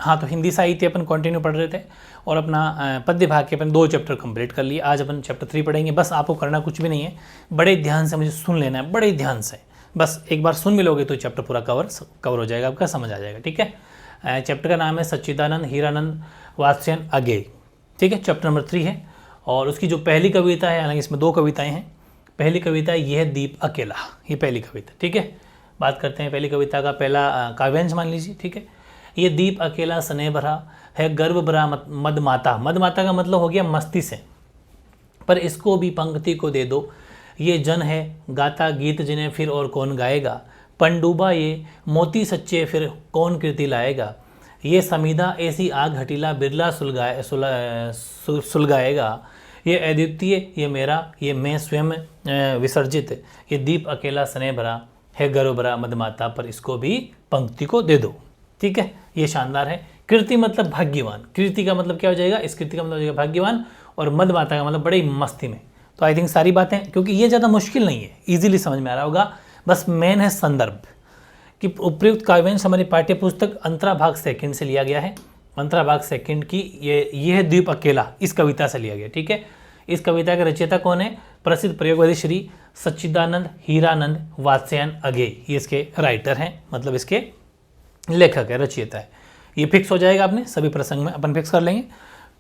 हाँ, तो हिंदी साहित्य अपन कंटिन्यू पढ़ रहे थे और अपना पद्य भाग के अपन 2 चैप्टर कंप्लीट कर लिए। आज अपन चैप्टर 3 पढ़ेंगे। बस आपको करना कुछ भी नहीं है, बड़े ध्यान से मुझे सुन लेना है, बड़े ध्यान से। बस एक बार सुन भी लोगे तो चैप्टर पूरा कवर हो जाएगा, आपका समझ आ जाएगा। ठीक है, चैप्टर का नाम है सच्चिदानंद हीरानंद वात्स्ययन अगेय। ठीक है, चैप्टर नंबर 3 है और उसकी जो पहली कविता है, हालांकि इसमें 2 कविताएँ हैं। पहली कविता ये है दीप अकेला, ये पहली कविता। ठीक है, बात करते हैं पहली कविता का। पहला काव्यांश मान लीजिए। ठीक है, ये दीप अकेला स्नेह भरा है, गर्व भरा मदमाता। मदमाता का मतलब हो गया मस्ती से, पर इसको भी पंक्ति को दे दो। ये जन है गाता गीत जिन्हें फिर और कौन गाएगा। पंडुबा ये मोती सच्चे फिर कौन कृति लाएगा। ये समीधा ऐसी आग हटीला बिरला सुलगाएगा। ये अद्वितीय ये मेरा ये मैं स्वयं विसर्जित। ये दीप अकेला स्नेह भरा है, गर्व भरा मदमाता, पर इसको भी पंक्ति को दे दो। ठीक है, ये शानदार है। कृति मतलब भाग्यवान, कृति का मतलब क्या हो जाएगा, इस कृति का मतलब हो जाएगा भाग्यवान, और मदमाता का मतलब बड़ी मस्ती में। तो आई थिंक सारी बातें, क्योंकि ये ज़्यादा मुश्किल नहीं है, इजीली समझ में आ रहा होगा। बस मेन है संदर्भ कि उपयुक्त काव्यांश हमारी पाठ्य पुस्तक अंतरा भाग 2 से लिया गया है। अंतरा भाग 2 की ये है दीप अकेला, इस कविता से लिया गया। ठीक है, इस कविता के रचयिता कौन है, प्रसिद्ध प्रयोगवादी श्री सच्चिदानंद हीरानंद वात्स्ययन अगेय, ये इसके राइटर हैं, मतलब इसके लेखक है, रचयिता है। ये फिक्स हो जाएगा, आपने सभी प्रसंग में अपन फिक्स कर लेंगे।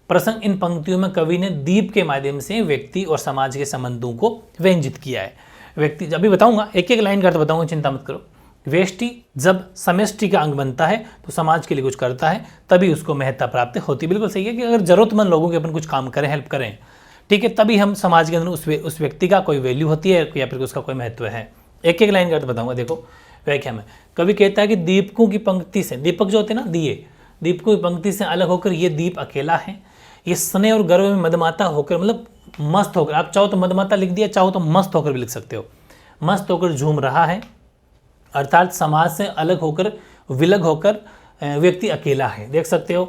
प्रसंग इन पंक्तियों में कवि ने दीप के माध्यम से व्यक्ति और समाज के संबंधों को व्यंजित किया है। व्यक्ति, अभी बताऊंगा, एक एक लाइन करते बताऊंगा, चिंता मत करो। व्यष्टि जब समष्टि का अंग बनता है तो समाज के लिए कुछ करता है, तभी उसको महत्ता प्राप्त होती है। बिल्कुल सही है कि अगर जरूरतमंद लोगों के अपन कुछ काम करें, हेल्प करें, ठीक है, तभी हम समाज के अंदर उस व्यक्ति का कोई वैल्यू होती है या फिर उसका कोई महत्व है। एक एक लाइन करते बताऊंगा। देखो व्याख्या में कवि कहता है कि दीपकों की पंक्ति से, दीपक जो होते हैं ना दिए, दीपकों की पंक्ति से अलग होकर ये दीप अकेला है। ये स्नेह और गर्व में मदमाता होकर, मतलब मस्त होकर, आप चाहो तो मदमाता लिख दिया, चाहो तो मस्त होकर भी लिख सकते हो, मस्त होकर झूम रहा है। अर्थात समाज से अलग होकर, विलग होकर व्यक्ति अकेला है। देख सकते हो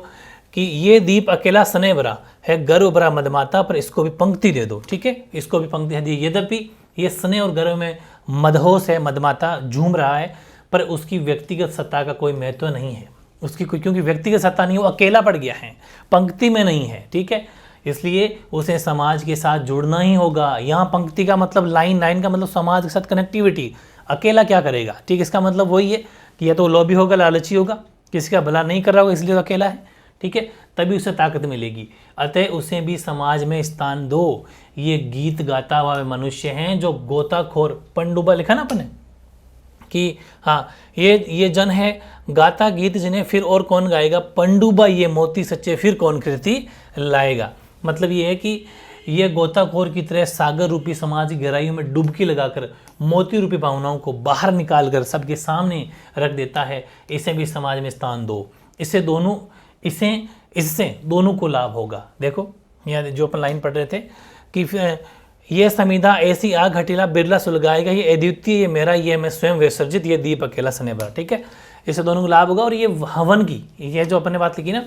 कि ये दीप अकेला स्नेह भरा है, गर्व भरा मदमाता, पर इसको भी पंक्ति दे दो। ठीक है, इसको भी पंक्ति दी। यद्यपि ये स्नेह और गर्व में मदहोश है, मदमाता झूम रहा है, पर उसकी व्यक्तिगत सत्ता का कोई महत्व नहीं है। उसकी कोई, क्योंकि व्यक्तिगत सत्ता नहीं, वो अकेला पड़ गया है, पंक्ति में नहीं है। ठीक है, इसलिए उसे समाज के साथ जुड़ना ही होगा। यहाँ पंक्ति का मतलब लाइन, लाइन का मतलब समाज के साथ कनेक्टिविटी। अकेला क्या करेगा, ठीक, इसका मतलब वही है कि या तो लोभी होगा, लालची होगा, किसी का भला नहीं कर रहा होगा, इसलिए वो अकेला है। ठीक है, तभी उसे ताकत मिलेगी। अतः उसे भी समाज में स्थान दो। ये गीत गाता हुआ मनुष्य हैं जो गोताखोर, पंडुबा लिखा ना अपने कि हाँ, ये जन है गाता गीत जिन्हें फिर और कौन गाएगा। पंडुबा ये मोती सच्चे फिर कौन कृति लाएगा। मतलब ये है कि ये गोताखोर की तरह सागर रूपी समाज की गहराइयों में डुबकी लगाकर मोती रूपी भावनाओं को बाहर निकाल कर सबके सामने रख देता है। इसे भी समाज में स्थान दो। इससे दोनों को लाभ होगा। देखो यहाँ जो अपन लाइन पढ़ रहे थे कि ये समीधा ऐसी आग हटीला बिरला सुलगाएगा। ये अद्वितीय ये मेरा ये मैं स्वयं विसर्जित। ये दीप अकेला स्नेह भरा। ठीक है, इससे दोनों को लाभ होगा। और ये हवन की, ये जो अपन ने बात लिखी ना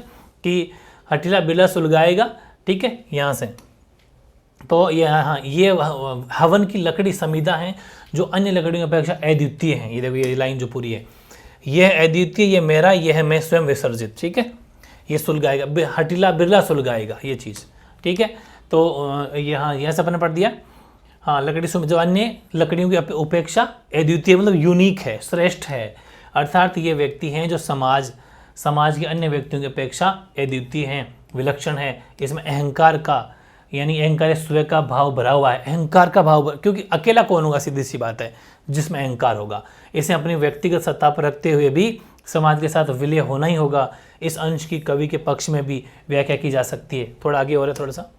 कि हटीला बिरला सुलगाएगा, ठीक है, यहाँ से तो ये हाँ, ये हवन की लकड़ी समीधा है जो अन्य लकड़ियों की अपेक्षा अद्वितीय है। ये देखो ये लाइन जो पूरी है, यह अद्वितीय ये मेरा ये है मैं स्वयं विसर्जित। ठीक है, ये सुलगाएगा, हटीला बिरला सुलगाएगा ये चीज़। ठीक है, तो यहाँ से अपन ने पढ़ दिया। हाँ, लकड़ी जो अन्य लकड़ियों की उपेक्षा अद्वितीय मतलब यूनिक है, श्रेष्ठ है। अर्थात ये व्यक्ति हैं जो समाज के अन्य व्यक्तियों की अपेक्षा अद्वितीय हैं, विलक्षण है। इसमें अहंकार का, यानी अहंकार स्वयं का भाव भरा हुआ है। अहंकार का भाव, क्योंकि अकेला कौन होगा, सीधी सी बात है, जिसमें अहंकार होगा। इसे अपनी व्यक्तिगत सत्ता पर रखते हुए भी समाज के साथ विलय होना ही होगा। इस अंश की कवि के पक्ष में भी व्याख्या की जा सकती है। थोड़ा आगे और है, थोड़ा सा।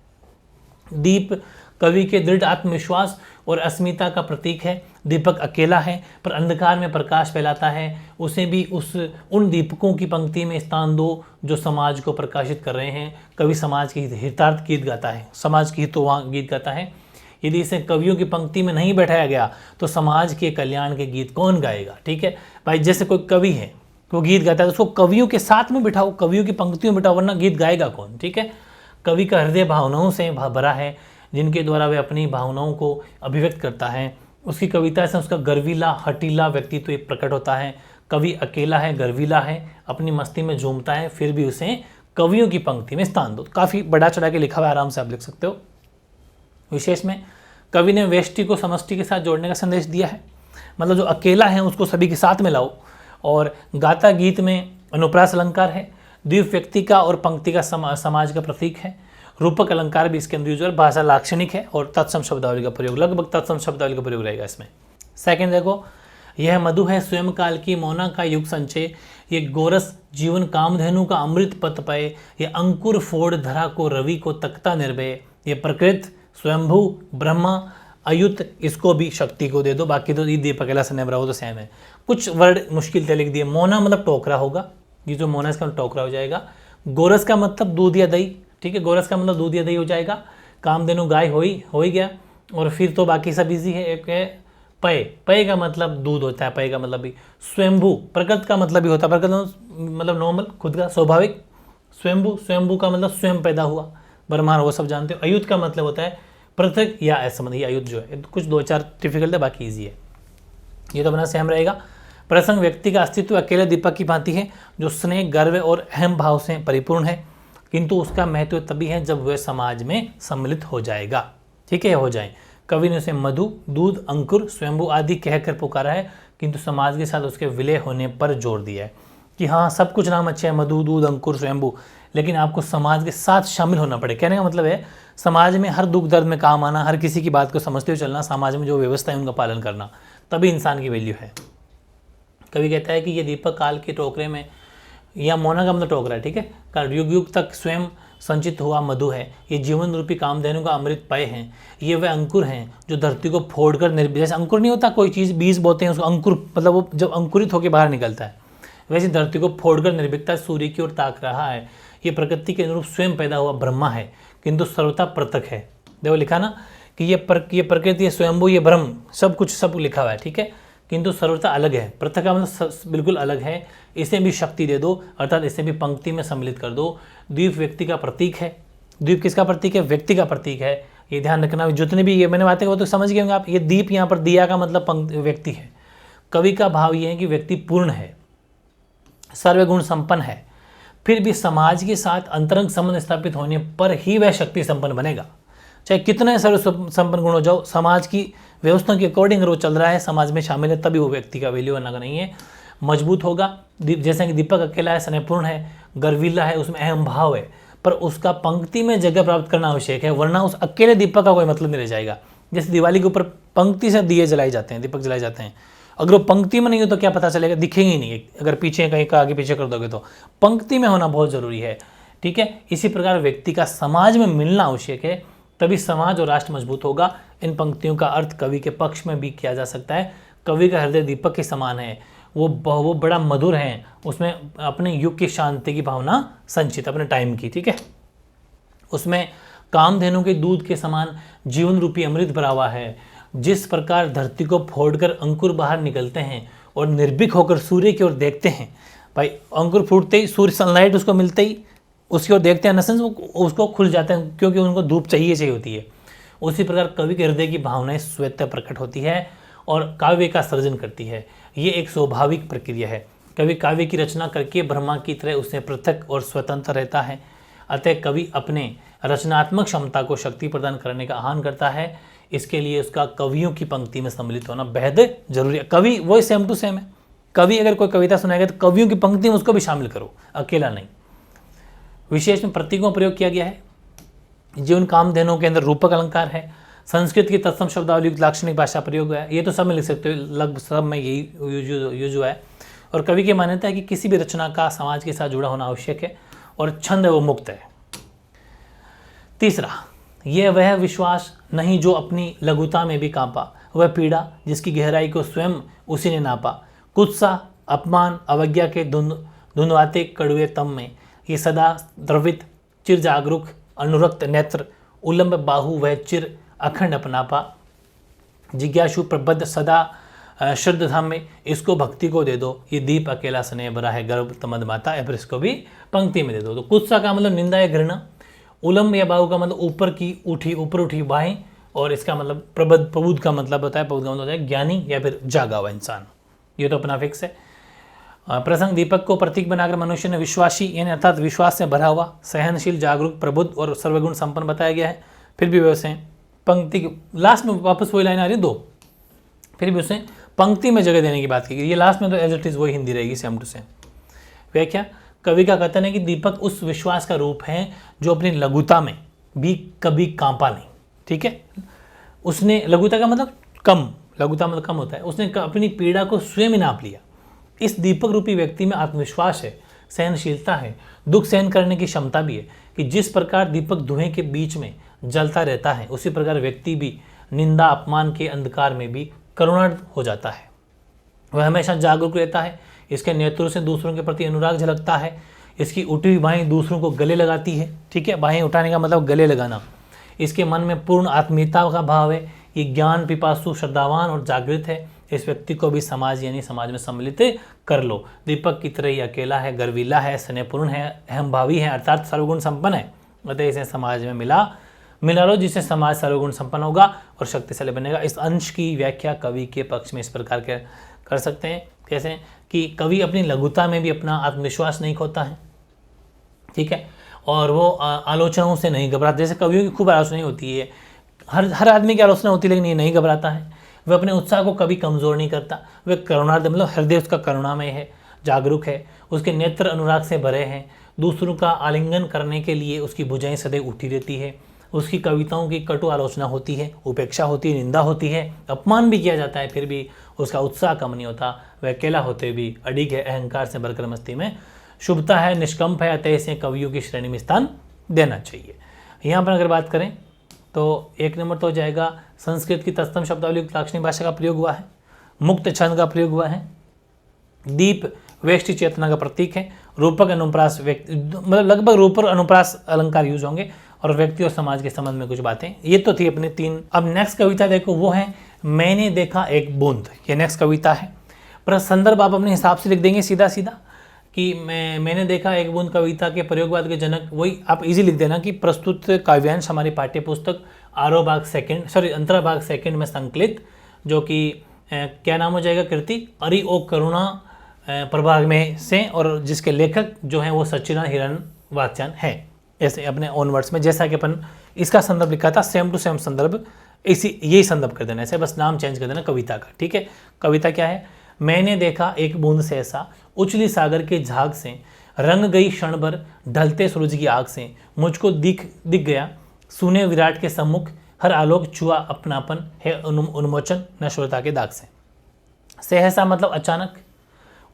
दीप कवि के दृढ़ आत्मविश्वास और अस्मिता का प्रतीक है। दीपक अकेला है पर अंधकार में प्रकाश फैलाता है। उसे भी उन दीपकों की पंक्ति में स्थान दो जो समाज को प्रकाशित कर रहे हैं। कवि समाज के हितार्थ गीत गाता है, समाज के हितों गीत गाता है। यदि इसे कवियों की पंक्ति में नहीं बैठाया गया तो समाज के कल्याण के गीत कौन गाएगा। ठीक है भाई, जैसे कोई कवि है, वो गीत गाता है तो उसको कवियों के साथ में बिठाओ, कवियों की पंक्तियों में बिठाओ, वरना गीत गाएगा कौन। ठीक है, कवि का हृदय भावनाओं से भरा है जिनके द्वारा वह अपनी भावनाओं को अभिव्यक्त करता है। उसकी कविता से उसका गर्वीला हटीला व्यक्तित्व प्रकट होता है। कवि अकेला है, गर्वीला है, अपनी मस्ती में झूमता है, फिर भी उसे कवियों की पंक्ति में स्थान दो। काफ़ी बड़ा चढ़ा के लिखा हुआ है, आराम से आप लिख सकते हो। विशेष में कवि ने वेष्टि को समष्टि के साथ जोड़ने का संदेश दिया है, मतलब जो अकेला है उसको सभी के साथ में लाओ। और गाथा गीत में अनुप्रास अलंकार है, द्वीप व्यक्ति का और पंक्ति का समाज का प्रतीक है। रूपक अलंकार भी इसके अंदर यूज है, भाषा लाक्षणिक है और तत्सम शब्दावली का प्रयोग, लगभग तत्सम शब्दावली का प्रयोग रहेगा इसमें। सेकंड देखो, यह मधु है स्वयं काल की मौना का युग संचय, ये गोरस जीवन कामधेनु का अमृत पत पाए, ये अंकुर फोड़ धरा को रवि को तख्ता निर्भय, ये प्रकृत स्वयंभू ब्रह्मा अयुत, इसको भी शक्ति को दे दो। बाकी तो ये दीप अकेला स्नेह वो तो सेम है। कुछ वर्ड मुश्किल से लिख दिए। मोना मतलब टोकरा होगा, ये जो मोना इसका टोकरा हो जाएगा। गोरस का मतलब दूध या दही, ठीक है, गोरस का मतलब दूध या दही हो जाएगा। कामधेनु गाय हो ही गया। और फिर तो बाकी सब इजी है। एक है पय, पय का मतलब दूध होता है, पय का मतलब भी। स्वयंभू प्रकृत का मतलब भी होता है, प्रकृत मतलब नॉर्मल खुद का स्वाभाविक। स्वयंभू, स्वयंभू का मतलब स्वयं पैदा हुआ, ब्रह्मांड, वो सब जानते हो। अयुत का मतलब होता है पृथक या असंबंधी, ये अयुत जो है। कुछ 2-4 डिफिकल्ट है, बाकी ईजी है, ये तो अपना सेम रहेगा। प्रसंग व्यक्ति का अस्तित्व अकेले दीपक की भांति है, जो स्नेह गर्व और अहम भाव से परिपूर्ण है, किंतु उसका महत्व तभी है जब वह समाज में सम्मिलित हो जाएगा, ठीक है, हो जाए। कवि ने उसे मधु, दूध, अंकुर, स्वयंभू आदि कहकर पुकारा है, किंतु समाज के साथ उसके विलय होने पर जोर दिया है कि हाँ सब कुछ नाम अच्छे हैं, मधु, दूध, अंकुर, स्वयंभू, लेकिन आपको समाज के साथ शामिल होना पड़े। कहने का मतलब है समाज में हर दुख दर्द में काम आना, हर किसी की बात को समझते हुए चलना, समाज में जो व्यवस्था है उनका पालन करना, तभी इंसान की वैल्यू है। कवि कहता है कि ये दीपक काल के टोकरे में, या मोना का मतलब टोकरा है, ठीक है, काल युग युग तक स्वयं संचित हुआ मधु है, ये जीवन रूपी कामधेनु का अमृत पेय हैं, ये वह अंकुर हैं जो धरती को फोड़कर जैसे अंकुर नहीं होता, कोई चीज़ बीज बोते हैं उसको अंकुर, मतलब वो जब अंकुरित होकर बाहर निकलता है, वैसे धरती को फोड़कर निर्भीकता सूर्य की ओर ताक रहा है। ये प्रकृति के अनुरूप स्वयं पैदा हुआ ब्रह्मा है, किंतु सर्वथा पृथक है। देखो लिखा ना कि ये प्रकृति, ये स्वयंभू, ये ब्रह्म, सब कुछ सब लिखा हुआ है, ठीक है, किंतु सर्वथा अलग है। पृथक का मतलब बिल्कुल अलग है। इसे भी शक्ति दे दो, अर्थात इसे भी पंक्ति में सम्मिलित कर दो। द्वीप व्यक्ति का प्रतीक है। द्वीप किसका प्रतीक है? व्यक्ति का प्रतीक है। ये ध्यान रखना, जितने भी ये मैंने बातें वो तो समझ गए होंगे आप। ये दीप यहाँ पर दिया का मतलब व्यक्ति है। कवि का भाव ये है कि व्यक्ति पूर्ण है, सर्वगुण संपन्न है, फिर भी समाज के साथ अंतरंग संबंध स्थापित होने पर ही वह शक्ति संपन्न बनेगा। चाहे कितने सर्व संपन्न गुण हो जाओ, समाज की व्यवस्था के अकॉर्डिंग अगर वो चल रहा है, समाज में शामिल है, तभी वो व्यक्ति का वैल्यू वरना का नहीं है। मजबूत होगा, जैसे कि दीपक अकेला है, स्नेहपूर्ण है, गर्वीला है, उसमें अहम भाव है, पर उसका पंक्ति में जगह प्राप्त करना आवश्यक है, वरना उस अकेले दीपक का कोई मतलब नहीं रह जाएगा। जैसे दिवाली के ऊपर पंक्ति से दिए जलाए जाते हैं, दीपक जलाए जाते हैं, अगर वो पंक्ति में नहीं हो तो क्या पता चलेगा, दिखेंगे ही नहीं। अगर पीछे कहीं का आगे पीछे कर दोगे तो पंक्ति में होना बहुत ज़रूरी है, ठीक है। इसी प्रकार व्यक्ति का समाज में मिलना आवश्यक है, तभी समाज और राष्ट्र मजबूत होगा। इन पंक्तियों का अर्थ कवि के पक्ष में भी किया जा सकता है। कवि का हृदय दीपक के समान है, वो बड़ा मधुर है, उसमें अपने युग की शांति की भावना संचित, अपने टाइम की, ठीक है। उसमें कामधेनु के दूध के समान जीवन रूपी अमृत भरा हुआ है। जिस प्रकार धरती को फोड़कर अंकुर बाहर निकलते हैं और निर्भीक होकर सूर्य की ओर देखते हैं, भाई अंकुर फूटते ही सूर्य सनलाइट उसको मिलते ही उसकी ओर देखते हैं, नसेंस उसको खुल जाते हैं, क्योंकि उनको धूप चाहिए होती है। उसी प्रकार कवि के हृदय की भावनाएं स्वतः प्रकट होती है और काव्य का सृजन करती है। ये एक स्वाभाविक प्रक्रिया है। कवि काव्य की रचना करके ब्रह्मा की तरह उससे पृथक और स्वतंत्र रहता है। अतः कवि अपने रचनात्मक क्षमता को शक्ति प्रदान करने का आह्वान करता है। इसके लिए उसका कवियों की पंक्ति में सम्मिलित होना बेहद जरूरी है। कवि वही सेम टू सेम है। कवि अगर कोई कविता सुनाएगा तो कवियों की पंक्ति में उसको भी शामिल करो, अकेला नहीं। विशेष में प्रतीकों का प्रयोग किया गया है। जीवन कामधेनु के अंदर रूपक अलंकार है। संस्कृत की तत्सम शब्दावली लाक्षणिक भाषा प्रयोग है। ये तो सब में लिख सकते हो, लगभग सब में यही यूज हुआ है। और कवि की मान्यता है कि किसी भी रचना का समाज के साथ जुड़ा होना आवश्यक है और छंद है वो मुक्त है। तीसरा, यह वह विश्वास नहीं जो अपनी लघुता में भी कांपा, वह पीड़ा जिसकी गहराई को स्वयं उसी ने नापा। कुत्सा, अपमान, अवज्ञा के धुंधवाते कड़वे तम में ये सदा द्रवित, चिर जागरूक, अनुरक्त नेत्र, उलंब बाहु वह चिर अखंड अपनापा। जिज्ञासु प्रबद्ध सदा श्रद्ध धाम में, इसको भक्ति को दे दो। ये दीप अकेला स्नेह भरा है गर्भ तमद माता, या फिर इसको भी पंक्ति में दे दो। तो कुत्सा का मतलब निंदा या घृणा, उलंब या बाहु का मतलब ऊपर उठी बाहें, और इसका मतलब प्रबुद्ध का मतलब होता है, प्रबुद्ध का मतलब होता है ज्ञानी या फिर जागा हुआ इंसान। ये तो अपना फिक्स है। प्रसंग दीपक को प्रतीक बनाकर मनुष्य ने विश्वासी यानी अर्थात विश्वास से भरा हुआ, सहनशील, जागरूक, प्रबुद्ध और सर्वगुण संपन्न बताया गया है। फिर भी वैसे पंक्ति लास्ट में वापस वही लाइन आ रही है 2, फिर भी उसे पंक्ति में जगह देने की बात की गई। ये लास्ट में तो एज इट इज वही हिंदी रहेगी सेम टू सेम। व्याख्या, कवि का कथन है कि दीपक उस विश्वास का रूप है जो अपनी लघुता में भी कभी कांपा नहीं। ठीक है, उसने लघुता का मतलब कम, लघुता मतलब कम होता है, उसने अपनी पीड़ा को स्वयं नाप लिया। इस दीपक रूपी व्यक्ति में आत्मविश्वास है, सहनशीलता है, दुख सहन करने की क्षमता भी है कि जिस प्रकार दीपक धुएं के बीच में जलता रहता है उसी प्रकार व्यक्ति भी निंदा अपमान के अंधकार में भी करुणार्थ हो जाता है। वह हमेशा जागरूक रहता है, इसके नेतृत्व से दूसरों के प्रति अनुराग झलकता है, इसकी उठी हुई बाहें दूसरों को गले लगाती है। ठीक है, बाहें उठाने का मतलब गले लगाना। इसके मन में पूर्ण आत्मीयता का भाव है, ये ज्ञान पिपासु, श्रद्धावान और जागृत है। इस व्यक्ति को भी समाज यानी समाज में सम्मिलित कर लो। दीपक की तरह ही अकेला है, गर्वीला है, स्नेहपूर्ण है, अहमभावी है, अर्थात सर्वगुण संपन्न है। अतः इसे समाज में मिला लो, जिससे समाज सर्वगुण संपन्न होगा और शक्तिशाली बनेगा। इस अंश की व्याख्या कवि के पक्ष में इस प्रकार के कर सकते हैं। कैसे कि कवि अपनी लघुता में भी अपना आत्मविश्वास नहीं खोता है। ठीक है, और वो आलोचनाओं से नहीं घबराता। जैसे कवियों की खूब आलोचना होती है, हर आदमी की आलोचना होती है, लेकिन ये नहीं घबराता है। वह अपने उत्साह को कभी कमज़ोर नहीं करता। वह करुणार्थ मतलब हृदय उसका करुणामय है, जागरूक है, उसके नेत्र अनुराग से भरे हैं। दूसरों का आलिंगन करने के लिए उसकी भुजाएं सदैव उठी रहती है। उसकी कविताओं की कटु आलोचना होती है, उपेक्षा होती है, निंदा होती है, अपमान भी किया जाता है, फिर भी उसका उत्साह कम नहीं होता। वह अकेला होते भी अडिग है, अहंकार से भरकर मस्ती में शुभता है, निष्कंप है। अतः इसे कवियों की श्रेणी में स्थान देना चाहिए। यहाँ पर अगर बात करें तो 1 नंबर तो हो जाएगा संस्कृत की तत्सम शब्दावली लाक्षणिक भाषा का प्रयोग हुआ है, मुक्त छंद का प्रयोग हुआ है, दीप वेष्टि चेतना का प्रतीक है, रूपक अनुप्रास व्यक्ति मतलब लगभग रूपक अनुप्रास अलंकार यूज होंगे, और व्यक्ति और समाज के संबंध में कुछ बातें। ये तो थी अपने 3। अब नेक्स्ट कविता देखो, वो है मैंने देखा एक बूंद। ये नेक्स्ट कविता है, पर संदर्भ आप अपने हिसाब से लिख देंगे सीधा सीधा कि मैंने देखा एक बूंद कविता के प्रयोगवाद के जनक, वही आप इजी लिख देना कि प्रस्तुत काव्यांश हमारी पाठ्य पुस्तक अंतरा भाग सेकंड में संकलित, जो कि क्या नाम हो जाएगा, कृति अरि ओ करुणा प्रभाग में से, और जिसके लेखक जो हैं वो सच्चिदानंद हिरण वाच्यान है। ऐसे अपने ओन वर्ड्स में, जैसा कि अपन इसका संदर्भ लिखा था सेम टू सेम संदर्भ यही संदर्भ कर देना, ऐसे बस नाम चेंज कर देना कविता का। ठीक है, कविता क्या है, मैंने देखा एक बूंद से ऐसा, उछली सागर के झाग से, रंग गई क्षण भर ढलते सूरज की आग से, मुझको दिख गया सुने विराट के सम्मुख, हर आलोक छुआ अपनापन है उन्मोचन नश्वरता के दाग से। सहसा मतलब अचानक,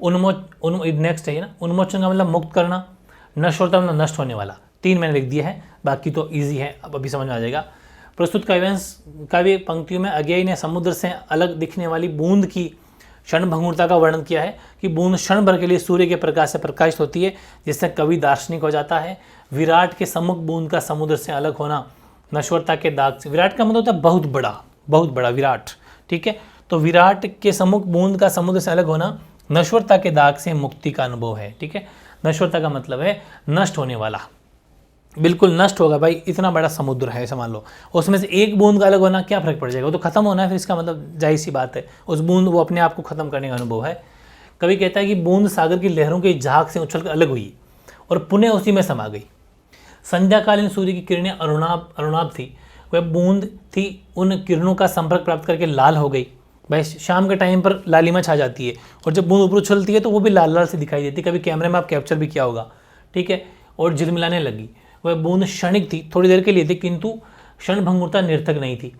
नेक्स्ट है ना, उन्मोचन का मतलब मुक्त करना, नश्वरता मतलब नष्ट होने वाला। 3 मैंने लिख दिया है, बाकी तो इजी है, अब अभी समझ में आ जाएगा। प्रस्तुत काव्य पंक्तियों में अज्ञेय ने समुद्र से अलग दिखने वाली बूंद की क्षण भंगुरता का वर्णन किया है कि बूंद क्षण भर के लिए सूर्य के प्रकाश से प्रकाशित होती है, जिससे कवि दार्शनिक हो जाता है। विराट के सम्मुख बूंद का समुद्र से अलग होना नश्वरता के दाग से, विराट का मतलब होता है बहुत बड़ा विराट। ठीक है, तो विराट के सम्मुख बूंद का समुद्र से अलग होना नश्वरता के दाग से मुक्ति का अनुभव है। ठीक है, नश्वरता का मतलब है नष्ट होने वाला, बिल्कुल नष्ट होगा भाई, इतना बड़ा समुद्र है समझ लो, उसमें से एक बूंद का अलग होना क्या फर्क पड़ जाएगा, वो तो खत्म होना है, फिर इसका मतलब जाहिर सी बात है उस बूंद वो अपने आप को खत्म करने का अनुभव है। कवि कहता है कि बूंद सागर की लहरों के झाग से उछलकर अलग हुई और पुनः उसी में समा गई। संध्याकालीन सूर्य की किरणें अरुणाभ थी, वह बूंद थी उन किरणों का संपर्क प्राप्त करके लाल हो गई। भाई शाम के टाइम पर लालिमा छा जाती है, और जब बूंद ऊपर उछलती है तो वो भी लाल लाल से दिखाई देती है, कभी कैमरे में आप कैप्चर भी किया होगा। ठीक है, और झिलमिलाने लगी। वह बूंद क्षणिक थी, थोड़ी देर के लिए थी, किंतु क्षण भंगुरता निरर्थक नहीं थी।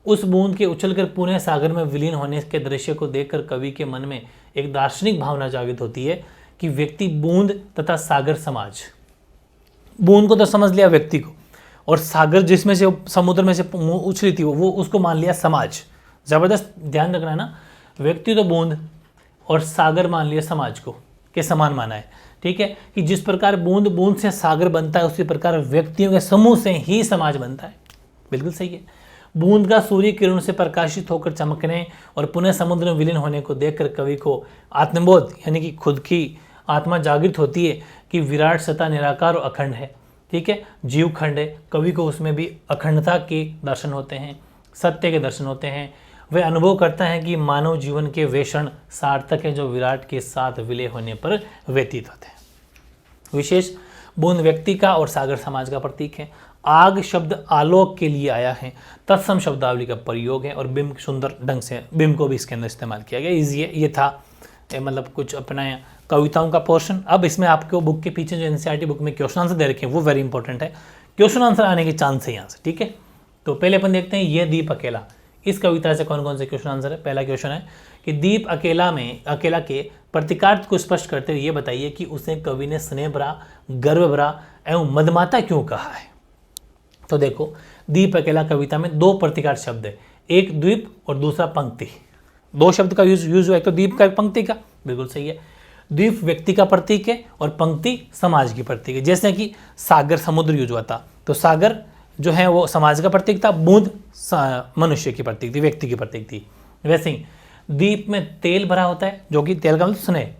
उस बूंद के उछलकर पुनः सागर में विलीन होने के दृश्य को देखकर कवि के मन में एक दार्शनिक भावना जागृत होती है कि व्यक्ति बूंद तथा सागर समाज, बूंद को तो समझ लिया व्यक्ति को, और सागर जिसमें से समुद्र में से उछली थी वो उसको मान लिया समाज। जबरदस्त ध्यान रखना है ना, व्यक्ति तो बूंद और सागर मान लिया समाज को के समान माना है। ठीक है, कि जिस प्रकार बूंद बूंद से सागर बनता है उसी प्रकार व्यक्तियों के समूह से ही समाज बनता है। बिल्कुल सही है। बूंद का सूर्य किरण से प्रकाशित होकर चमकने और पुनः समुद्र में विलीन होने को देखकर कवि को आत्मबोध यानी कि खुद की आत्मा जागृत होती है कि विराट सत्ता निराकार और अखंड है। ठीक है, जीव खंड है, कवि को उसमें भी अखंडता के दर्शन होते हैं, सत्य के दर्शन होते हैं। वह अनुभव करता है कि मानव जीवन के वे क्षण सार्थक हैं जो विराट के साथ विलय होने पर व्यतीत होते हैं। विशेष बूंद व्यक्ति का और सागर समाज का प्रतीक है। आग शब्द आलोक के लिए आया है, तत्सम शब्दावली का प्रयोग है और बिंब सुंदर ढंग से बिंब को भी इसके अंदर इस्तेमाल किया गया। ये था मतलब कुछ अपना कविताओं का पोर्शन। अब इसमें आपको बुक के पीछे जो एनसीईआरटी बुक में क्वेश्चन आंसर दे रखे हैं वो वेरी इंपॉर्टेंट है, क्वेश्चन आंसर आने के चांस है यहाँ से, ठीक है। तो पहले अपन देखते हैं ये दीप अकेला, इस कविता से कौन कौन से क्वेश्चन आंसर है। पहला क्वेश्चन है कि दीप अकेला के प्रतीकार्थ को स्पष्ट करते हुए ये बताइए कि उसे कवि ने स्नेह भरा, गर्व भरा एवं मदमाता क्यों कहा है। तो देखो, दीप अकेला कविता में दो प्रतीकार्थ शब्द है, एक द्वीप और दूसरा पंक्ति। दो शब्द का यूज हुआ, एक तो द्वीप का, एक पंक्ति का, बिल्कुल सही है। द्वीप व्यक्ति का प्रतीक है और पंक्ति समाज की प्रतीक है। जैसे कि सागर समुद्र यूज हुआ था, तो सागर जो है वो समाज का प्रतीक था, बूंद मनुष्य की प्रतीक थी, व्यक्ति की प्रतीक थी। वैसे ही दीप में तेल भरा होता है, जो कि तेल का मतलब स्नेह,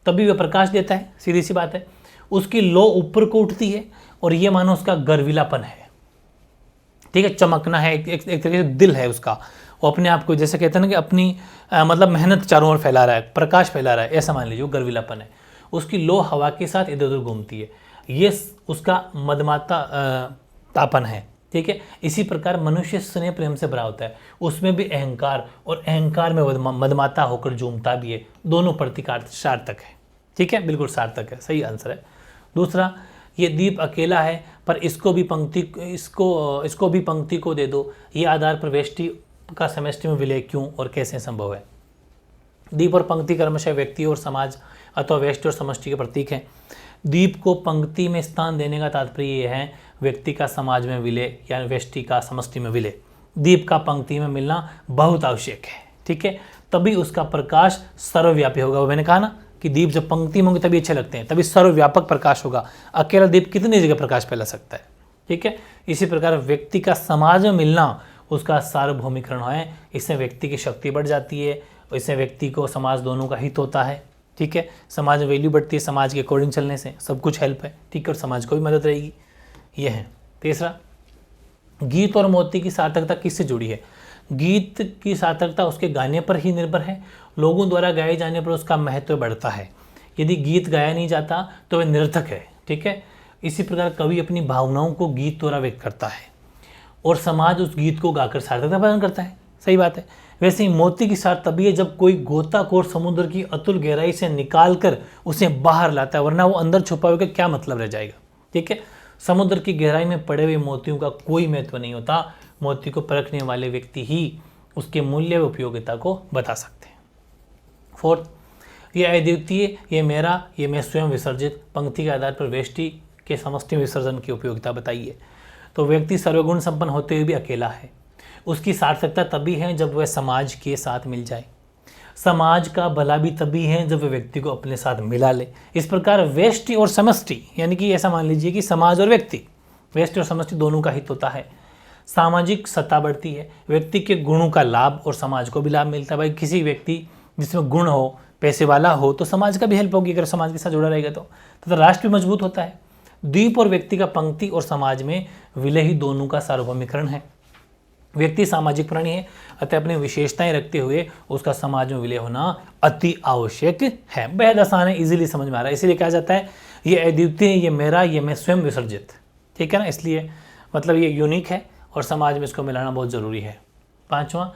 तभी वह प्रकाश देता है, सीधी सी बात है। उसकी लो ऊपर को उठती है और ये मानो उसका गर्विलापन है, ठीक है, चमकना है, एक तरीके से दिल है उसका, वो अपने आप को जैसे कहते हैं ना कि अपनी मतलब मेहनत चारों ओर फैला रहा है, प्रकाश फैला रहा है, ऐसा मान लीजिए, वो गर्विलापन है। उसकी लो हवा के साथ इधर उधर घूमती है, ये उसका मदमाता तापन है, ठीक है। इसी प्रकार मनुष्य स्नेह प्रेम से भरा होता है, उसमें भी अहंकार, और अहंकार में मदमाता होकर झूमता भी है। दोनों प्रतीकार्थ सार्थक है, ठीक है, बिल्कुल सार्थक है, सही आंसर है। दूसरा, ये दीप अकेला है पर इसको भी पंक्ति को दे दो, ये आधार पर वेष्टि का समष्टि में विलय क्यों और कैसे संभव है। दीप और पंक्ति क्रमशः व्यक्ति और समाज अथवा वेष्टि और समष्टि के प्रतीक है। दीप को पंक्ति में स्थान देने का तात्पर्य यह है व्यक्ति का समाज में विलय या व्यष्टि का समष्टि में विलय। दीप का पंक्ति में मिलना बहुत आवश्यक है, ठीक है, तभी उसका प्रकाश सर्वव्यापी होगा। वो मैंने कहा ना कि दीप जब पंक्ति में होंगे तभी अच्छे लगते हैं, तभी सर्वव्यापक प्रकाश होगा। अकेला दीप कितनी जगह प्रकाश फैला सकता है, ठीक है। इसी प्रकार व्यक्ति का समाज में मिलना उसका सार्वभौमिकरण है, इससे व्यक्ति की शक्ति बढ़ जाती है, इससे व्यक्ति को समाज दोनों का हित होता है, ठीक है। समाज में वैल्यू बढ़ती है, समाज के अकॉर्डिंग चलने से सब कुछ हेल्प है, ठीक है, और समाज को भी मदद रहेगी, ये है। तीसरा, गीत और मोती की सार्थकता किससे जुड़ी है। गीत की सार्थकता उसके गाने पर ही निर्भर है, लोगों द्वारा गाए जाने पर उसका महत्व बढ़ता है। यदि गीत गाया नहीं जाता तो वह निरर्थक है, ठीक है। इसी प्रकार कवि अपनी भावनाओं को गीत द्वारा व्यक्त करता है और समाज उस गीत को गाकर सार्थकता प्रदान करता है, सही बात है। वैसे ही मोती की सार तभी है जब कोई गोताखोर समुद्र की अतुल गहराई से निकाल कर उसे बाहर लाता है, वरना वो अंदर छुपा हुआ का क्या मतलब रह जाएगा, ठीक है। समुद्र की गहराई में पड़े हुए मोतियों का कोई महत्व नहीं होता, मोती को परखने वाले व्यक्ति ही उसके मूल्य व उपयोगिता को बता सकते हैं। फोर्थ, ये अद्वितीय, ये मेरा, ये मैं स्वयं विसर्जित पंक्ति के आधार पर वेष्टि के समष्टि विसर्जन की उपयोगिता बताइए। तो व्यक्ति सर्वगुण संपन्न होते हुए भी अकेला है, उसकी सार्थकता तभी है जब वह समाज के साथ मिल जाए। समाज का भला भी तभी है जब वह व्यक्ति को अपने साथ मिला ले। इस प्रकार वेष्टि और समष्टि, यानी कि ऐसा मान लीजिए कि समाज और व्यक्ति, वेष्टि और समष्टि दोनों का हित होता है। सामाजिक सत्ता बढ़ती है, व्यक्ति के गुणों का लाभ और समाज को भी लाभ मिलता है। भाई किसी व्यक्ति जिसमें गुण हो, पैसे वाला हो, तो समाज का भी हेल्प होगी, अगर समाज के साथ जुड़ा रहेगा तो राष्ट्र भी मजबूत होता है। द्वीप और व्यक्ति का पंक्ति और समाज में विलय ही दोनों का सार्वभौमिकरण है। व्यक्ति सामाजिक प्राणी है, अतः अपनी विशेषताएं रखते हुए उसका समाज में विलय होना अति आवश्यक है। बेहद आसान है, इजीली समझ में आ रहा है, इसीलिए कहा जाता है ये अद्वितीय, ये मेरा, ये मैं स्वयं विसर्जित, ठीक है ना। इसलिए मतलब ये यूनिक है और समाज में इसको मिलाना बहुत ज़रूरी है। पांचवा,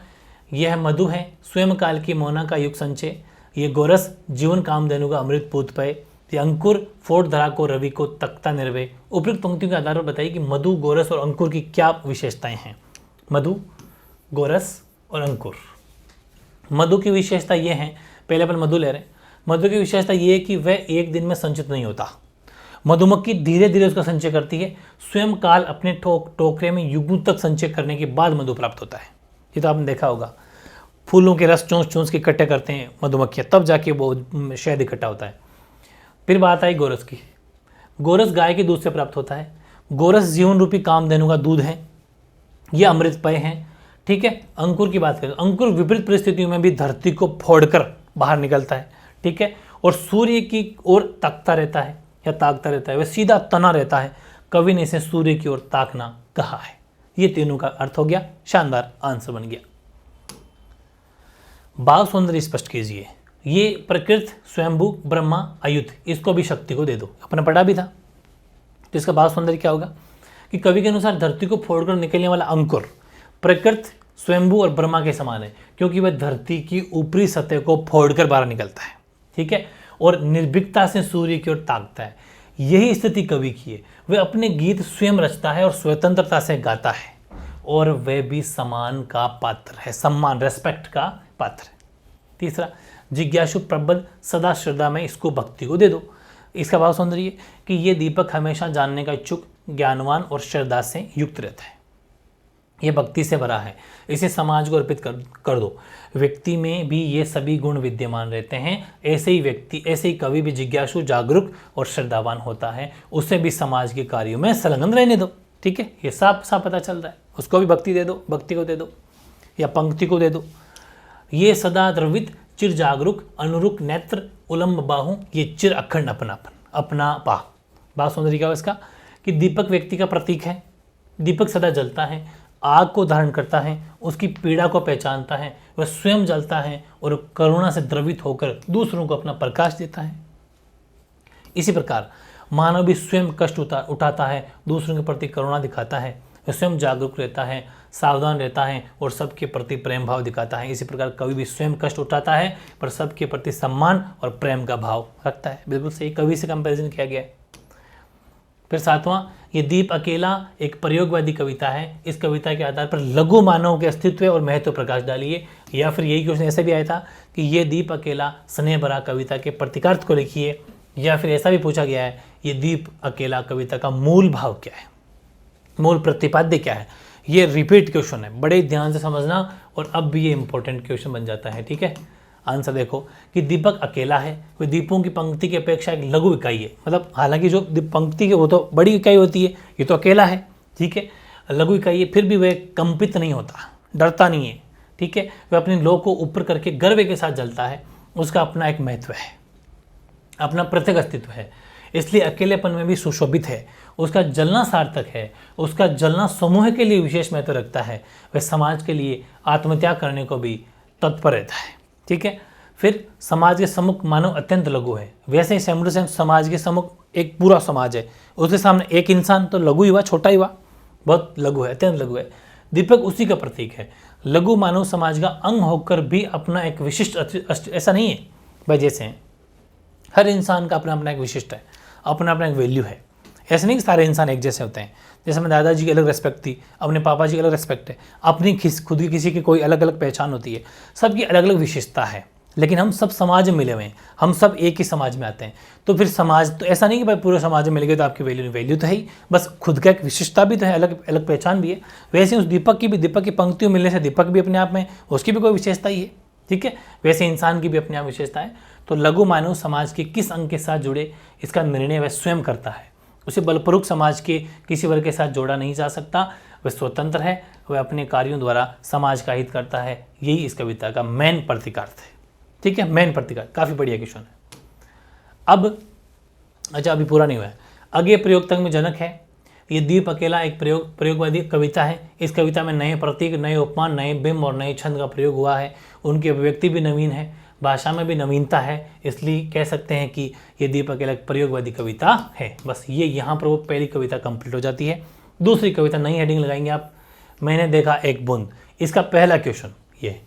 यह मधु है, स्वयं काल की मोना का युग संचय, ये गोरस जीवन कामधेनु का अमृत पूत पय, ये अंकुर फोड़ धरा को रवि को तख्ता निर्भय। उपयुक्त पंक्तियों के आधार पर बताइए कि मधु, गोरस और अंकुर की क्या विशेषताएं हैं। मधु, गोरस और अंकुर। मधु की विशेषता ये है, पहले अपन मधु ले रहे हैं। मधु की विशेषता ये है कि वह एक दिन में संचित नहीं होता, मधुमक्खी धीरे धीरे उसका संचय करती है। स्वयं काल अपने टोकरे में युगों तक संचय करने के बाद मधु प्राप्त होता है। ये तो आपने देखा होगा, फूलों के रस चूस चूस के इकट्ठे करते हैं मधुमक्खियाँ, तब जाके वो शहद इकट्ठा होता है। फिर बात आई गोरस की। गोरस गाय के दूध से प्राप्त होता है। गोरस जीवन रूपी कामधेनु का दूध है, यह अमृत पेय है, ठीक है। अंकुर की बात करें, अंकुर विपरीत परिस्थितियों में भी धरती को फोड़कर बाहर निकलता है, ठीक है, और सूर्य की ओर ताकता रहता है या ताकता रहता है, वह सीधा तना रहता है। कवि ने इसे सूर्य की ओर ताकना कहा है। ये तीनों का अर्थ हो गया, शानदार आंसर बन गया। भाव सौंदर्य स्पष्ट कीजिए। ये प्रकृत, स्वयंभू, ब्रह्मा, अयुत, इसको भी शक्ति को दे दो, अपने पढ़ा भी था। तो इसका भाव सौंदर्य क्या होगा कि कवि के अनुसार धरती को फोड़कर निकलने वाला अंकुर प्रकृत, स्वयंभू और ब्रह्मा के समान है, क्योंकि वह धरती की ऊपरी सतह को फोड़कर बाहर निकलता है, ठीक है, और निर्भीकता से सूर्य की ओर ताकता है। यही स्थिति कवि की है। वह अपने गीत स्वयं रचता है और स्वतंत्रता से गाता है, और वह भी सम्मान का पात्र है, सम्मान, रेस्पेक्ट का पात्र है। तीसरा, जिज्ञासु, प्रबल, सदा श्रद्धा में, इसको भक्ति को दे दो। इसका भाव सौंदर्य कि ये दीपक हमेशा जानने का इच्छुक, ज्ञानवान और श्रद्धा से युक्त रहता है। ये भक्ति से भरा है, इसे समाज को अर्पित कर दो। व्यक्ति में भी ये सभी गुण विद्यमान रहते हैं। ऐसे ही कवि भी जिज्ञासु, जागरूक और श्रद्धावान होता है। उसे भी समाज के कार्यों में संलग्न रहने दो, ठीक है। ये साफ साफ पता चल रहा है। उसको भी भक्ति दे दो, भक्ति को दे दो या पंक्ति को दे दो। ये सदा द्रवित, चिर जागरूक, अनुरुक नेत्र, उलम्ब बाहु, ये चिर अखंड अपनापन, अपना पा। बात सौंदर्य क्या है इसका कि दीपक व्यक्ति का प्रतीक है। दीपक सदा जलता है, आग को धारण करता है, उसकी पीड़ा को पहचानता है, वह स्वयं जलता है और करुणा से द्रवित होकर दूसरों को अपना प्रकाश देता है। इसी प्रकार मानव भी स्वयं कष्ट उठाता है, दूसरों के प्रति करुणा दिखाता है, वह स्वयं जागरूक रहता है, सावधान रहता है और सबके प्रति प्रेम भाव दिखाता है। इसी प्रकार कवि भी स्वयं कष्ट उठाता है पर सबके प्रति सम्मान और प्रेम का भाव रखता है। बिल्कुल सही, कवि से कंपैरिजन किया गया है। फिर सातवां, ये दीप अकेला एक प्रयोगवादी कविता है। इस कविता के आधार पर लघु मानव के अस्तित्व और महत्व प्रकाश डालिए। या फिर यही क्वेश्चन ऐसे भी आया था कि ये दीप अकेला स्नेह भरा कविता के प्रतीकार्थ को लिखिए। या फिर ऐसा भी पूछा गया है, ये दीप अकेला कविता का मूल भाव क्या है, मूल प्रतिपाद्य क्या है। ये रिपीट क्वेश्चन है, बड़े ध्यान से समझना, और अब भी ये इंपॉर्टेंट क्वेश्चन बन जाता है, ठीक है। आंसर देखो कि दीपक अकेला है, वह दीपों की पंक्ति की अपेक्षा एक लघु इकाई है। मतलब हालांकि जो पंक्ति की वो तो बड़ी इकाई होती है, ये तो अकेला है, ठीक है, लघु इकाई है, फिर भी वह कंपित नहीं होता, डरता नहीं है, ठीक है। वह अपनी लौ को ऊपर करके गर्व के साथ जलता है। उसका अपना एक महत्व है, अपना पृथक अस्तित्व है, इसलिए अकेलेपन में भी सुशोभित है। उसका जलना सार्थक है, उसका जलना समूह के लिए विशेष महत्व रखता है। वह समाज के लिए आत्मत्याग करने को भी तत्पर रहता है, ठीक है। फिर समाज के सम्मुख मानव अत्यंत लघु है। वैसे ही सेम समाज के सम्मुख एक पूरा समाज है, उसके सामने एक इंसान तो लघु ही हुआ, छोटा ही हुआ, बहुत लघु है, अत्यंत लघु है। दीपक उसी का प्रतीक है। लघु मानव समाज का अंग होकर भी अपना एक विशिष्ट, ऐसा नहीं है भाई, जैसे हर इंसान का अपना अपना एक विशिष्ट है, अपना अपना एक वैल्यू है। ऐसे नहीं कि सारे इंसान एक जैसे होते हैं। जैसे मेरे दादाजी की अलग रेस्पेक्ट थी, अपने पापा जी की अलग रेस्पेक्ट है, अपनी खुद की किसी की कोई अलग अलग पहचान होती है, सबकी अलग अलग विशेषता है, लेकिन हम सब समाज में मिले हुए हैं, हम सब एक ही समाज में आते हैं। तो फिर समाज तो ऐसा नहीं कि भाई पूरे समाज में मिल गए तो आपकी वैल्यू तो है ही, बस खुद का एक विशेषता भी तो है, अलग अलग पहचान भी है। वैसे उस दीपक की पंक्तियों मिलने से दीपक भी अपने आप में उसकी भी कोई विशेषता ही है, ठीक है। वैसे इंसान की भी अपने आप विशेषता है। तो लघु मानव समाज के किस अंग के साथ जुड़े, इसका निर्णय वह स्वयं करता है। उसे बलपूर्वक समाज के किसी वर्ग के साथ जोड़ा नहीं जा सकता। वह स्वतंत्र है, वह अपने कार्यों द्वारा समाज का हित करता है। यही इस कविता का मेन प्रतीकार्थ है, ठीक है, मेन प्रतीकार्थ। काफ़ी बढ़िया क्वेश्चन है। अब अच्छा, अभी पूरा नहीं हुआ है, आगे प्रयोग तक में जनक है। ये दीप अकेला एक प्रयोगवादी कविता है। इस कविता में नए प्रतीक, नए उपमान, नए बिंब और नए छंद का प्रयोग हुआ है। उनकी अभिव्यक्ति भी नवीन है, भाषा में भी नवीनता है, इसलिए कह सकते हैं कि ये दीप अकेला एक प्रयोगवादी कविता है। बस ये यहाँ पर वो पहली कविता कंप्लीट हो जाती है। दूसरी कविता, नई हेडिंग लगाएंगे आप, मैंने देखा एक बूंद। इसका पहला क्वेश्चन ये,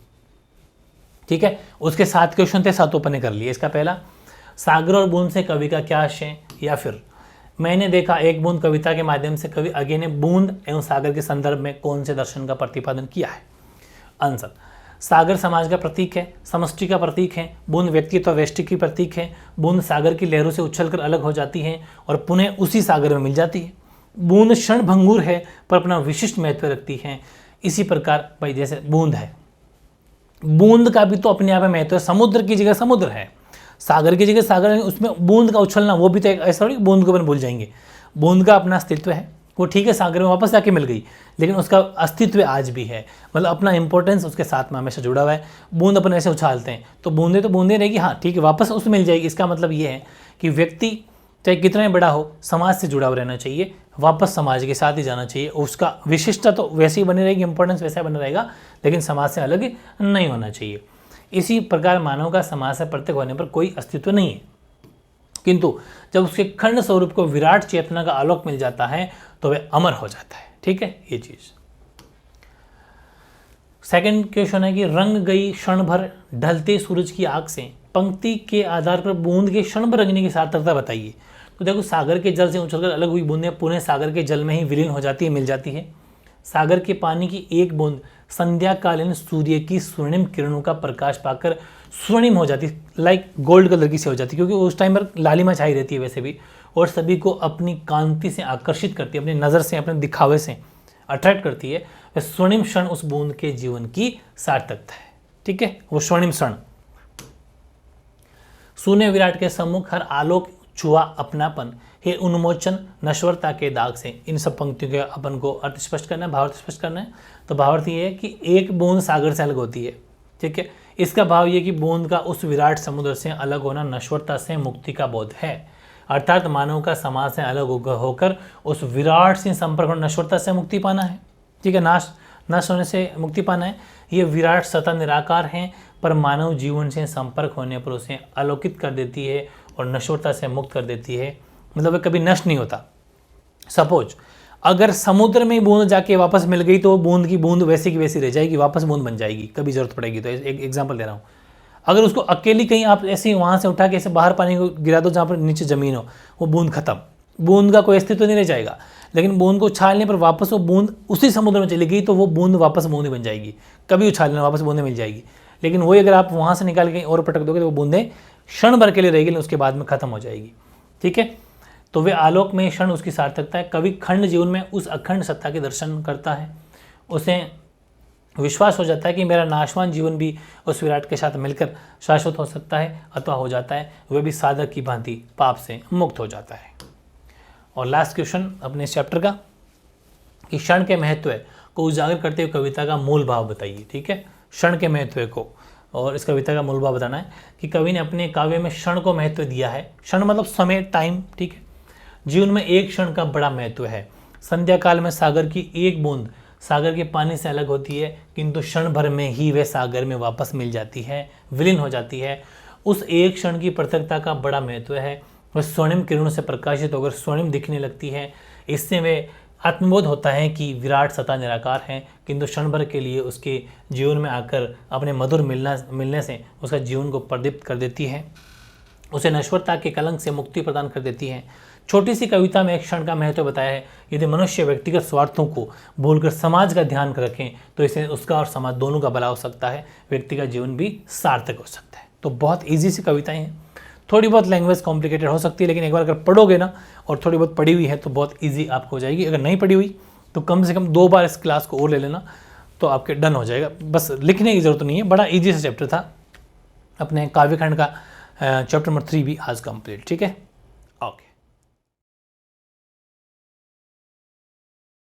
ठीक है। उसके 7 क्वेश्चन थे, 7 ओपन कर लिए। इसका पहला, सागर और बूंद से कवि का क्या आशय, या फिर मैंने देखा एक बूंद कविता के माध्यम से कवि आगे ने बूंद एवं सागर के संदर्भ में कौन से दर्शन का प्रतिपादन किया है। आंसर, सागर समाज का प्रतीक है, समष्टि का प्रतीक है। बूंद व्यक्तित्व व्यष्टि की प्रतीक है। बूंद सागर की लहरों से उछलकर अलग हो जाती है और पुनः उसी सागर में मिल जाती है। बूंद क्षणभंगुर है पर अपना विशिष्ट महत्व रखती है। इसी प्रकार भाई जैसे बूंद है, बूंद का भी तो अपने आप में महत्व है। समुद्र की जगह समुद्र है, सागर की जगह सागर है, उसमें बूंद का उछलना वो भी तो एक ऐसा नहीं बूंद को अपन भूल जाएंगे। बूंद का अपना अस्तित्व है, वो ठीक है सागर में वापस जाके मिल गई, लेकिन उसका अस्तित्व आज भी है, मतलब अपना इंपॉर्टेंस उसके साथ में हमेशा जुड़ा हुआ है। बूंद अपन ऐसे उछालते हैं तो बूंदे रहेगी, हाँ ठीक है, वापस उसमें मिल जाएगी। इसका मतलब ये है कि व्यक्ति चाहे कितना ही बड़ा हो, समाज से जुड़ा हुआ रहना चाहिए, वापस समाज के साथ ही जाना चाहिए। उसका विशिष्टता तो वैसे ही बनी रहेगी, इंपॉर्टेंस वैसा बना रहेगा, लेकिन समाज से अलग नहीं होना चाहिए। इसी प्रकार मानव का समाज से पृथक होने पर कोई अस्तित्व नहीं है, किंतु जब उसके खंड स्वरूप को विराट चेतना का आलोक मिल जाता है तो वह अमर हो जाता है। ठीक है, ये चीज। सेकंड क्वेश्चन है कि रंग गई क्षण भर ढलते सूरज की आग से, पंक्ति के आधार पर बूंद के क्षण भर रंगने की सार्थकता बताइए। तो देखो, सागर के जल से उछलकर अलग हुई बूंदें पुनः सागर के जल में ही विलीन हो जाती है, मिल जाती है। सागर के पानी की एक बूंद संध्याकालीन सूर्य की स्वर्णिम किरणों का प्रकाश पाकर स्वर्णिम हो जाती है, लाइक गोल्ड कलर की से हो जाती है, क्योंकि उस टाइम पर लालिमा छाई रहती है वैसे भी, और सभी को अपनी कांति से आकर्षित करती है, अपनी नज़र से, अपने दिखावे से अट्रैक्ट करती है। वह स्वर्णिम क्षण उस बूंद के जीवन की सार्थकता है। ठीक है, वो स्वर्णिम क्षण। शून्य विराट के सम्मुख हर आलोक छुआ अपनापन, हे उन्मोचन नश्वरता के दाग से। इन सब पंक्तियों के अपन को अर्थ स्पष्ट करना है, भावार्थ स्पष्ट करना है। तो भावार्थ ये है कि एक बूंद सागर से अलग होती है। ठीक है, इसका भाव ये कि बूंद का उस विराट समुद्र से अलग होना नश्वरता से मुक्ति का बोध है, अर्थात मानव का समाज से अलग होकर उस विराट से संपर्क और नश्वरता से मुक्ति पाना है। ठीक है, नाश होने से मुक्ति पाना है। ये विराट सत्ता निराकार है, पर मानव जीवन से संपर्क होने पर उसे अलौकित कर देती है और नश्वरता से मुक्त कर देती है, मतलब वह कभी नष्ट नहीं होता। सपोज अगर समुद्र में बूंद जाके वापस मिल गई तो बूंद की बूंद वैसी की वैसी रह जाएगी, वापस बूंद बन जाएगी, कभी जरूरत पड़ेगी तो। एक एग्जांपल दे रहा हूँ, अगर उसको अकेली कहीं आप ऐसे वहाँ से उठा के ऐसे बाहर पानी को गिरा दो जहाँ पर नीचे ज़मीन हो, वो बूंद खत्म, बूंद का कोई अस्तित्व नहीं रह जाएगा। लेकिन बूंद को उछालने पर वापस वो बूंद उसी समुद्र में चली गई तो वो बूंद वापस बूंद बन जाएगी, कभी उछालने वापस बूंदें मिल जाएगी। लेकिन वही अगर आप वहाँ से निकाल के और पटक दोगे तो वो बूंदें क्षण भर के लिए रहेगी, लेकिन उसके बाद में खत्म हो जाएगी। ठीक है, तो वे आलोक में क्षण उसकी सार्थकता है। कवि खंड जीवन में उस अखंड सत्ता के दर्शन करता है, उसे विश्वास हो जाता है कि मेरा नाशवान जीवन भी उस विराट के साथ मिलकर शाश्वत हो सकता है, अथवा हो जाता है, वह भी साधक की भांति पाप से मुक्त हो जाता है। और लास्ट क्वेश्चन अपने इस चैप्टर का, कि क्षण के महत्व को उजागर करते हुए कविता का मूल भाव बताइए। ठीक है, क्षण के महत्व को और इस कविता का मूल भाव बताना है कि कवि ने अपने काव्य में क्षण को महत्व दिया है। क्षण मतलब समय, टाइम। ठीक है, जीवन में एक क्षण का बड़ा महत्व है। संध्या काल में सागर की एक बूंद सागर के पानी से अलग होती है, किंतु क्षण भर में ही वह सागर में वापस मिल जाती है, विलीन हो जाती है। उस एक क्षण की पृथकता का बड़ा महत्व है। वह स्वर्णिम किरणों से प्रकाशित होकर स्वर्णिम दिखने लगती है। इससे वे आत्मबोध होता है कि विराट सत्ता निराकार है, किंतु क्षण भर के लिए उसके जीवन में आकर अपने मधुर मिलने से उसका जीवन को प्रदीप्त कर देती है, उसे नश्वरता के कलंक से मुक्ति प्रदान कर देती है। छोटी सी कविता में एक क्षण का महत्व बताया है। यदि मनुष्य व्यक्तिगत स्वार्थों को भूलकर समाज का ध्यान रखें तो इससे उसका और समाज दोनों का भला हो सकता है, व्यक्ति का जीवन भी सार्थक हो सकता है। तो बहुत ईजी सी कविताएं हैं, थोड़ी बहुत लैंग्वेज कॉम्प्लिकेटेड हो सकती है, लेकिन एक बार अगर पढ़ोगे ना और थोड़ी बहुत पढ़ी हुई है तो बहुत ईजी आपको हो जाएगी। अगर नहीं पढ़ी हुई तो कम से कम 2 बार इस क्लास को और ले लेना तो आपके डन हो जाएगा। बस लिखने की ज़रूरत नहीं है, बड़ा ईजी सा चैप्टर था। अपने काव्यखंड का चैप्टर नंबर 3 भी आज कंप्लीट। ठीक है, ओके।